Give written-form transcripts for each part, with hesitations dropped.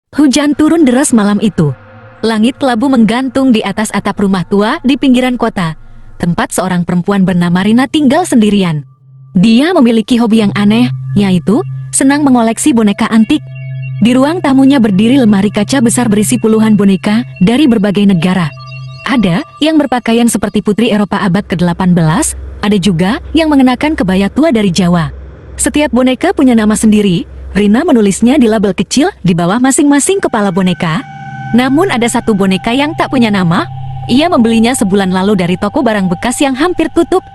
Hujan turun deras malam itu. Langit kelabu menggantung di atas atap rumah tua di pinggiran kota, tempat seorang perempuan bernama Rina tinggal sendirian. Dia memiliki hobi yang aneh, yaitu senang mengoleksi boneka antik. Di ruang tamunya berdiri lemari kaca besar berisi puluhan boneka dari berbagai negara. Ada yang berpakaian seperti putri Eropa abad ke-18, ada juga yang mengenakan kebaya tua dari Jawa. Setiap boneka punya nama sendiri. Rina menulisnya di label kecil di bawah masing-masing kepala boneka. Namun ada satu boneka yang tak punya nama. Ia membelinya sebulan lalu dari toko barang bekas yang hampir tutup.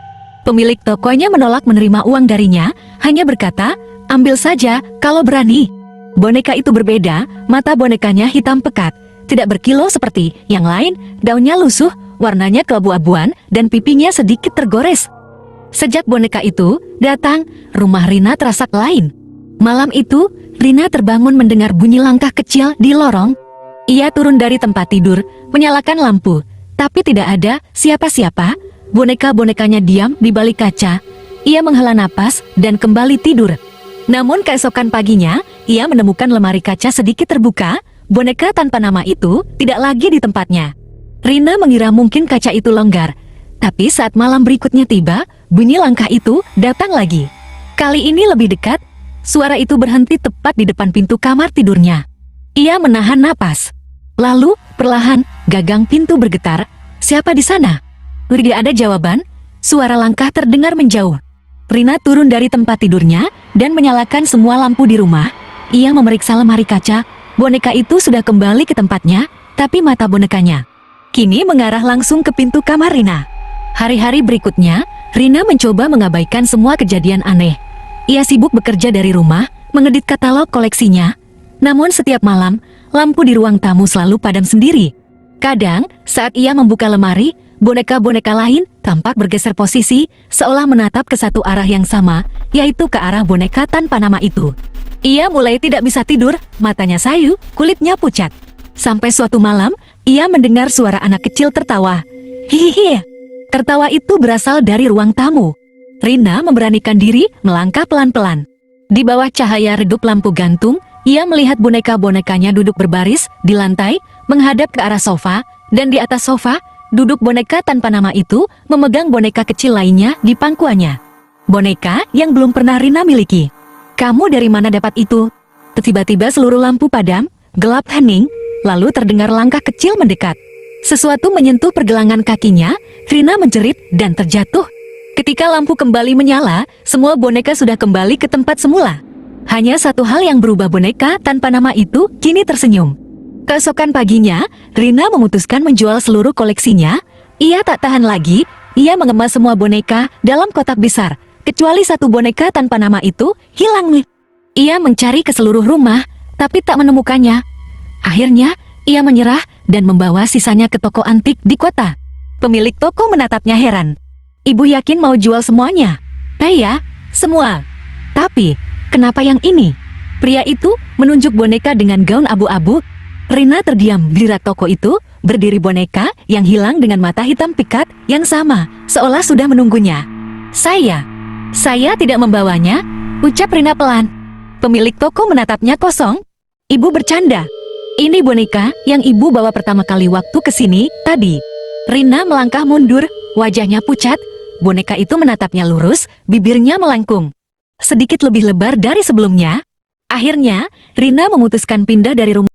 Pemilik tokonya menolak menerima uang darinya, hanya berkata, "Ambil saja kalau berani." Boneka itu berbeda, mata bonekanya hitam pekat, tidak berkilau seperti yang lain, daunnya lusuh, warnanya keabu-abuan, dan pipinya sedikit tergores. Sejak boneka itu datang, rumah Rina terasa lain. Malam itu, Rina terbangun mendengar bunyi langkah kecil di lorong. Ia turun dari tempat tidur, menyalakan lampu, tapi tidak ada siapa-siapa. Boneka-bonekanya diam di balik kaca. Ia menghela napas dan kembali tidur. Namun keesokan paginya, ia menemukan lemari kaca sedikit terbuka. Boneka tanpa nama itu tidak lagi di tempatnya. Rina mengira mungkin kaca itu longgar. Tapi saat malam berikutnya tiba, bunyi langkah itu datang lagi. Kali ini lebih dekat. Suara itu berhenti tepat di depan pintu kamar tidurnya. Ia menahan napas. Lalu, perlahan, gagang pintu bergetar. Siapa di sana? Tidak ada jawaban. Suara langkah terdengar menjauh. Rina turun dari tempat tidurnya dan menyalakan semua lampu di rumah. Ia memeriksa lemari kaca. Boneka itu sudah kembali ke tempatnya, tapi mata bonekanya kini mengarah langsung ke pintu kamar Rina. Hari-hari berikutnya, Rina mencoba mengabaikan semua kejadian aneh. Ia sibuk bekerja dari rumah, mengedit katalog koleksinya. Namun setiap malam, lampu di ruang tamu selalu padam sendiri. Kadang, saat ia membuka lemari, boneka-boneka lain tampak bergeser posisi, seolah menatap ke satu arah yang sama, yaitu ke arah boneka tanpa nama itu. Ia mulai tidak bisa tidur, matanya sayu, kulitnya pucat. Sampai suatu malam, ia mendengar suara anak kecil tertawa. Hihihi. Tertawa itu berasal dari ruang tamu. Rina memberanikan diri melangkah pelan-pelan. Di bawah cahaya redup lampu gantung, ia melihat boneka-bonekanya duduk berbaris di lantai, menghadap ke arah sofa, dan di atas sofa, duduk boneka tanpa nama itu, memegang boneka kecil lainnya di pangkuannya. Boneka yang belum pernah Rina miliki. "Kamu dari mana dapat itu?" Tiba-tiba seluruh lampu padam, gelap hening, lalu terdengar langkah kecil mendekat. Sesuatu menyentuh pergelangan kakinya, Rina menjerit dan terjatuh. Ketika lampu kembali menyala, semua boneka sudah kembali ke tempat semula. Hanya satu hal yang berubah, boneka tanpa nama itu kini tersenyum. Keesokan paginya, Rina memutuskan menjual seluruh koleksinya. Ia tak tahan lagi, ia mengemas semua boneka dalam kotak besar, kecuali satu boneka tanpa nama itu hilang. Ia mencari ke seluruh rumah, tapi tak menemukannya. Akhirnya, ia menyerah dan membawa sisanya ke toko antik di kota. Pemilik toko menatapnya heran. "Ibu yakin mau jual semuanya?" "Iya, semua. Tapi, kenapa yang ini?" Pria itu menunjuk boneka dengan gaun abu-abu. Rina terdiam di rak toko itu, berdiri boneka yang hilang dengan mata hitam pikat yang sama, seolah sudah menunggunya. Saya tidak membawanya," ucap Rina pelan. Pemilik toko menatapnya kosong. "Ibu bercanda. Ini boneka yang ibu bawa pertama kali waktu kesini tadi." Rina melangkah mundur, wajahnya pucat. Boneka itu menatapnya lurus, bibirnya melengkung, sedikit lebih lebar dari sebelumnya. Akhirnya, Rina memutuskan pindah dari rumah.